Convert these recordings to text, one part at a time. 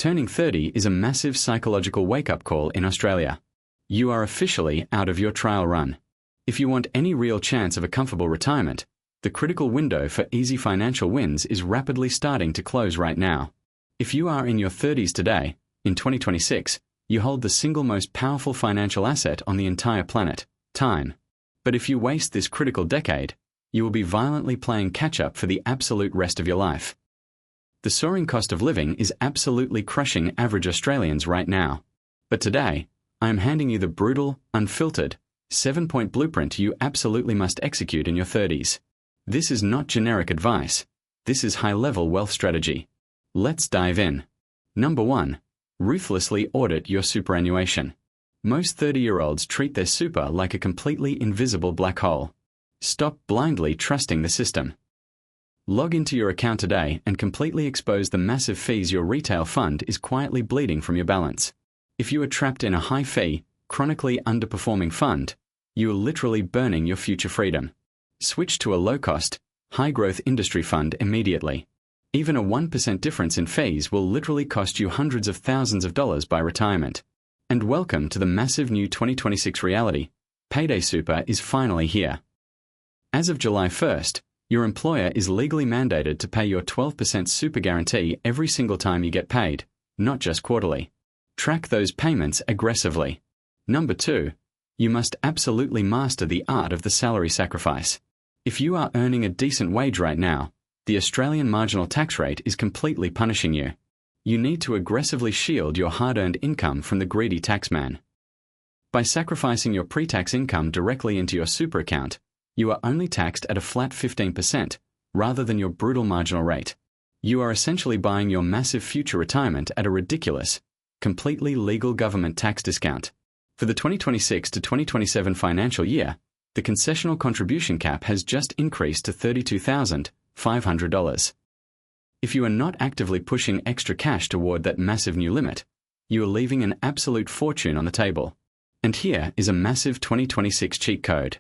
Turning 30 is a massive psychological wake-up call in Australia. You are officially out of your trial run. If you want any real chance of a comfortable retirement, the critical window for easy financial wins is rapidly starting to close right now. If you are in your 30s today, in 2026, you hold the single most powerful financial asset on the entire planet, time. But if you waste this critical decade, you will be violently playing catch-up for the absolute rest of your life. The soaring cost of living is absolutely crushing average Australians right now. But today, I am handing you the brutal, unfiltered, 7-point blueprint you absolutely must execute in your 30s. This is not generic advice. This is high-level wealth strategy. Let's dive in. Number 1. Ruthlessly audit your superannuation. Most 30-year-olds treat their super like a completely invisible black hole. Stop blindly trusting the system. Log into your account today and completely expose the massive fees your retail fund is quietly bleeding from your balance. If you are trapped in a high-fee, chronically underperforming fund, you are literally burning your future freedom. Switch to a low-cost, high-growth industry fund immediately. Even a 1% difference in fees will literally cost you hundreds of thousands of dollars by retirement. And welcome to the massive new 2026 reality. Payday Super is finally here. As of July 1st, your employer is legally mandated to pay your 12% super guarantee every single time you get paid, not just quarterly. Track those payments aggressively. Number 2. You must absolutely master the art of the salary sacrifice. If you are earning a decent wage right now, the Australian marginal tax rate is completely punishing you. You need to aggressively shield your hard-earned income from the greedy taxman. By sacrificing your pre-tax income directly into your super account, you are only taxed at a flat 15%, rather than your brutal marginal rate. You are essentially buying your massive future retirement at a ridiculous, completely legal government tax discount. For the 2026 to 2027 financial year, the concessional contribution cap has just increased to $32,500. If you are not actively pushing extra cash toward that massive new limit, you are leaving an absolute fortune on the table. And here is a massive 2026 cheat code.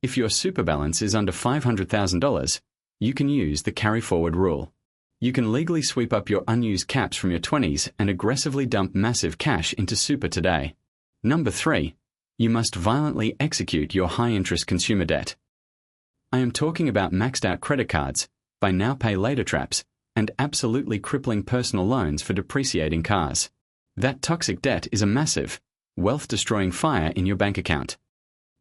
If your super balance is under $500,000, you can use the carry-forward rule. You can legally sweep up your unused caps from your 20s and aggressively dump massive cash into super today. Number 3. You must violently execute your high-interest consumer debt. I am talking about maxed-out credit cards, buy now pay later traps, and absolutely crippling personal loans for depreciating cars. That toxic debt is a massive, wealth-destroying fire in your bank account.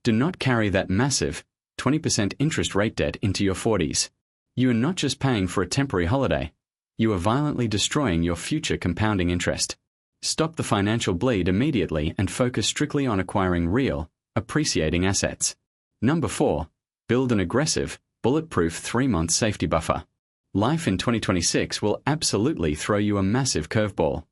Do not carry that massive, 20% interest rate debt into your 40s. You are not just paying for a temporary holiday, you are violently destroying your future compounding interest. Stop the financial bleed immediately and focus strictly on acquiring real, appreciating assets. Number 4. Build an aggressive, bulletproof 3-month safety buffer. Life in 2026 will absolutely throw you a massive curveball.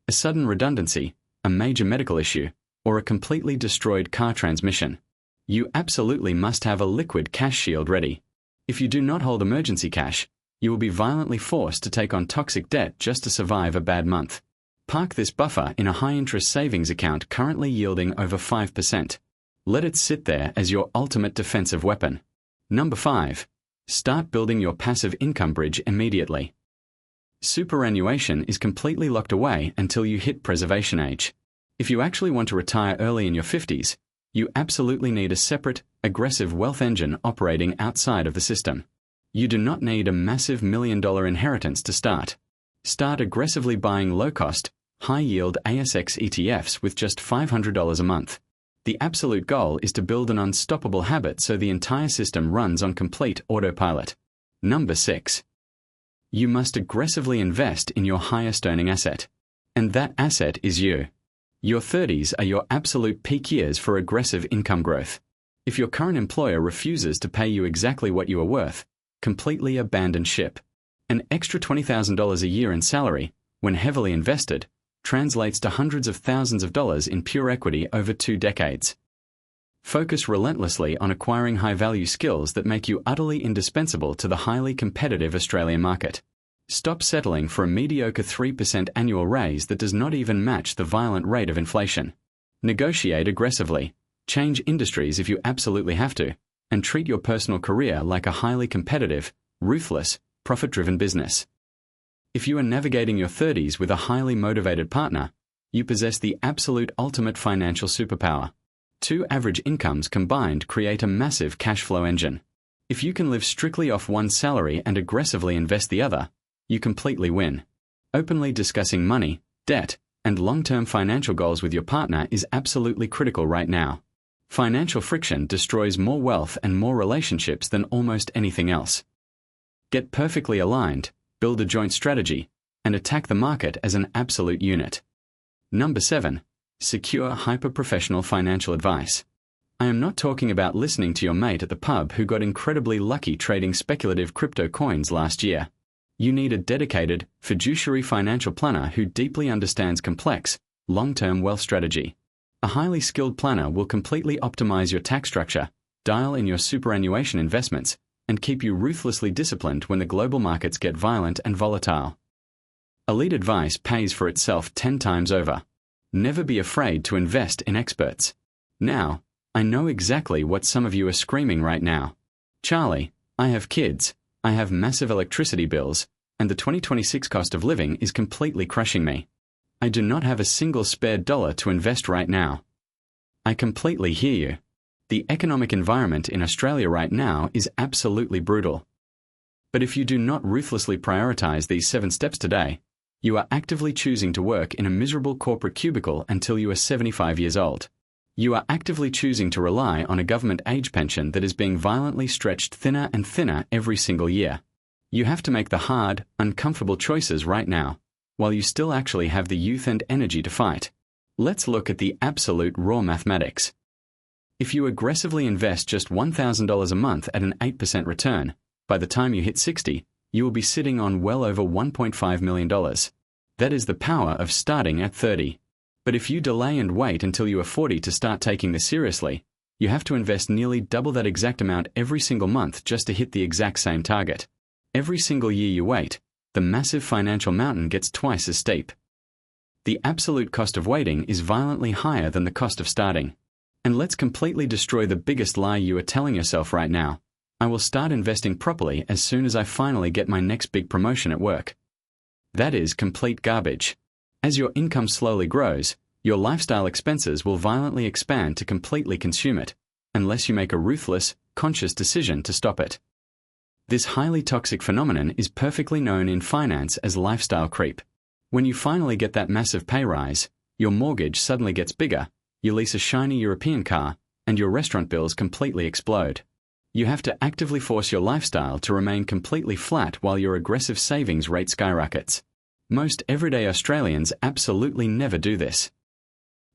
A sudden redundancy, a major medical issue, or a completely destroyed car transmission. You absolutely must have a liquid cash shield ready. If you do not hold emergency cash, you will be violently forced to take on toxic debt just to survive a bad month. Park this buffer in a high-interest savings account currently yielding over 5%. Let it sit there as your ultimate defensive weapon. Number 5. Start building your passive income bridge immediately. Superannuation is completely locked away until you hit preservation age. If you actually want to retire early in your 50s, you absolutely need a separate, aggressive wealth engine operating outside of the system. You do not need a massive $1 million inheritance to start. Start aggressively buying low-cost, high-yield ASX ETFs with just $500 a month. The absolute goal is to build an unstoppable habit so the entire system runs on complete autopilot. Number 6. You must aggressively invest in your highest earning asset. And that asset is you. Your 30s are your absolute peak years for aggressive income growth. If your current employer refuses to pay you exactly what you are worth, completely abandon ship. An extra $20,000 a year in salary, when heavily invested, translates to hundreds of thousands of dollars in pure equity over 2 decades. Focus relentlessly on acquiring high-value skills that make you utterly indispensable to the highly competitive Australian market. Stop settling for a mediocre 3% annual raise that does not even match the violent rate of inflation. Negotiate aggressively, change industries if you absolutely have to, and treat your personal career like a highly competitive, ruthless, profit-driven business. If you are navigating your 30s with a highly motivated partner, you possess the absolute ultimate financial superpower. Two average incomes combined create a massive cash flow engine. If you can live strictly off one salary and aggressively invest the other, you completely win. Openly discussing money, debt, and long-term financial goals with your partner is absolutely critical right now. Financial friction destroys more wealth and more relationships than almost anything else. Get perfectly aligned, build a joint strategy, and attack the market as an absolute unit. Number 7. Secure hyper-professional financial advice. I am not talking about listening to your mate at the pub who got incredibly lucky trading speculative crypto coins last year. You need a dedicated, fiduciary financial planner who deeply understands complex, long-term wealth strategy. A highly skilled planner will completely optimize your tax structure, dial in your superannuation investments, and keep you ruthlessly disciplined when the global markets get violent and volatile. Elite advice pays for itself 10 times over. Never be afraid to invest in experts. Now, I know exactly what some of you are screaming right now. Charlie, I have kids, I have massive electricity bills, and the 2026 cost of living is completely crushing me. I do not have a single spare dollar to invest right now. I completely hear you. The economic environment in Australia right now is absolutely brutal. But if you do not ruthlessly prioritize these 7 steps today, you are actively choosing to work in a miserable corporate cubicle until you are 75 years old. You are actively choosing to rely on a government age pension that is being violently stretched thinner and thinner every single year. You have to make the hard, uncomfortable choices right now, while you still actually have the youth and energy to fight. Let's look at the absolute raw mathematics. If you aggressively invest just $1,000 a month at an 8% return, by the time you hit 60, you will be sitting on well over $1.5 million. That is the power of starting at 30. But if you delay and wait until you are 40 to start taking this seriously, you have to invest nearly double that exact amount every single month just to hit the exact same target. Every single year you wait, the massive financial mountain gets twice as steep. The absolute cost of waiting is violently higher than the cost of starting. And let's completely destroy the biggest lie you are telling yourself right now. I will start investing properly as soon as I finally get my next big promotion at work. That is complete garbage. As your income slowly grows, your lifestyle expenses will violently expand to completely consume it, unless you make a ruthless, conscious decision to stop it. This highly toxic phenomenon is perfectly known in finance as lifestyle creep. When you finally get that massive pay rise, your mortgage suddenly gets bigger, you lease a shiny European car, and your restaurant bills completely explode. You have to actively force your lifestyle to remain completely flat while your aggressive savings rate skyrockets. Most everyday Australians absolutely never do this.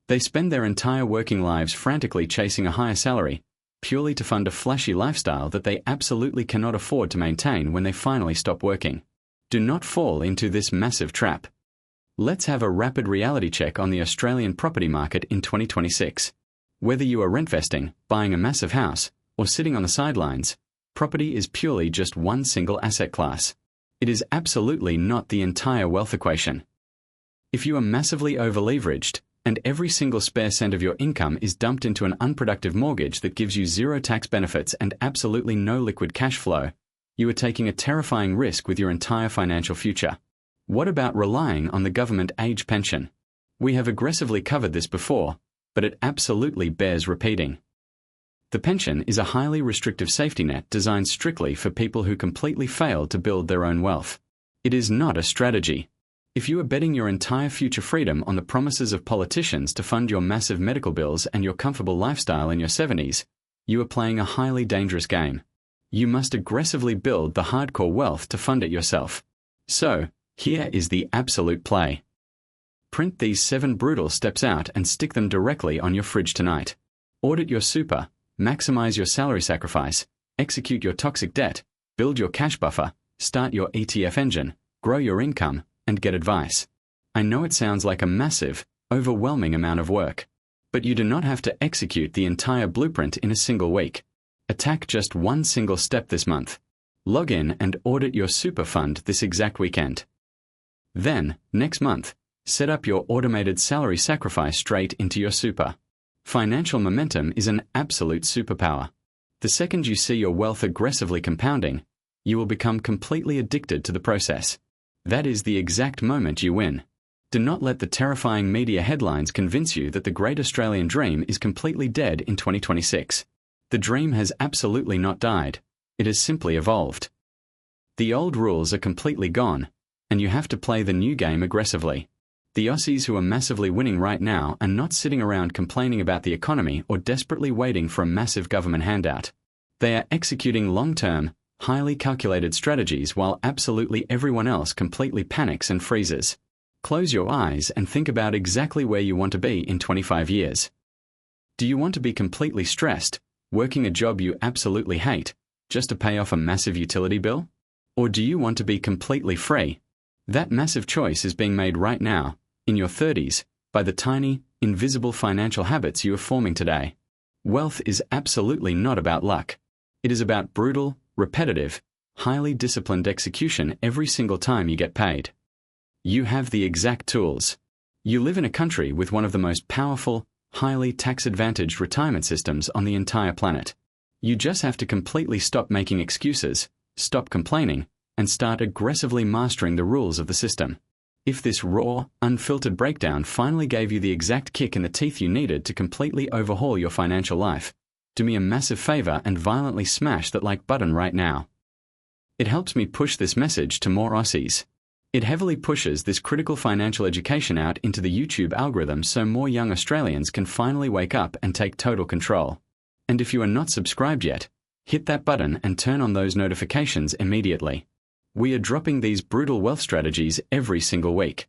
They spend their entire working lives frantically chasing a higher salary, purely to fund a flashy lifestyle that they absolutely cannot afford to maintain when they finally stop working. Do not fall into this massive trap. Let's have a rapid reality check on the Australian property market in 2026. Whether you are rentvesting, buying a massive house, or sitting on the sidelines, property is purely just one single asset class. It is absolutely not the entire wealth equation. If you are massively over-leveraged, and every single spare cent of your income is dumped into an unproductive mortgage that gives you zero tax benefits and absolutely no liquid cash flow, you are taking a terrifying risk with your entire financial future. What about relying on the government age pension? We have aggressively covered this before, but it absolutely bears repeating. The pension is a highly restrictive safety net designed strictly for people who completely fail to build their own wealth. It is not a strategy. If you are betting your entire future freedom on the promises of politicians to fund your massive medical bills and your comfortable lifestyle in your 70s, you are playing a highly dangerous game. You must aggressively build the hardcore wealth to fund it yourself. So, here is the absolute play. Print these 7 brutal steps out and stick them directly on your fridge tonight. Audit your super, maximize your salary sacrifice, execute your toxic debt, build your cash buffer, start your ETF engine, grow your income, and get advice. I know it sounds like a massive, overwhelming amount of work, but you do not have to execute the entire blueprint in a single week. Attack just one single step this month. Log in and audit your super fund this exact weekend. Then, next month, set up your automated salary sacrifice straight into your super. Financial momentum is an absolute superpower. The second you see your wealth aggressively compounding, you will become completely addicted to the process. That is the exact moment you win. Do not let the terrifying media headlines convince you that the great Australian dream is completely dead in 2026. The dream has absolutely not died. It has simply evolved. The old rules are completely gone, and you have to play the new game aggressively. The Aussies who are massively winning right now are not sitting around complaining about the economy or desperately waiting for a massive government handout. They are executing long-term, highly calculated strategies while absolutely everyone else completely panics and freezes. Close your eyes and think about exactly where you want to be in 25 years. Do you want to be completely stressed, working a job you absolutely hate, just to pay off a massive utility bill? Or do you want to be completely free? That massive choice is being made right now, in your 30s, by the tiny, invisible financial habits you are forming today. Wealth is absolutely not about luck. It is about brutal, repetitive, highly disciplined execution every single time you get paid. You have the exact tools. You live in a country with one of the most powerful, highly tax-advantaged retirement systems on the entire planet. You just have to completely stop making excuses, stop complaining, and start aggressively mastering the rules of the system. If this raw, unfiltered breakdown finally gave you the exact kick in the teeth you needed to completely overhaul your financial life, do me a massive favor and violently smash that like button right now. It helps me push this message to more Aussies. It heavily pushes this critical financial education out into the YouTube algorithm so more young Australians can finally wake up and take total control. And if you are not subscribed yet, hit that button and turn on those notifications immediately. We are dropping these brutal wealth strategies every single week.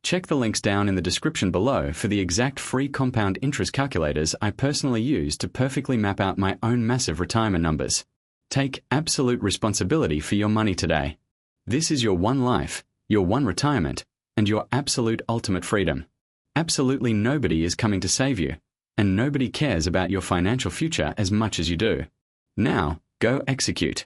Check the links down in the description below for the exact free compound interest calculators I personally use to perfectly map out my own massive retirement numbers. Take absolute responsibility for your money today. This is your one life, your one retirement, and your absolute ultimate freedom. Absolutely nobody is coming to save you, and nobody cares about your financial future as much as you do. Now, go execute.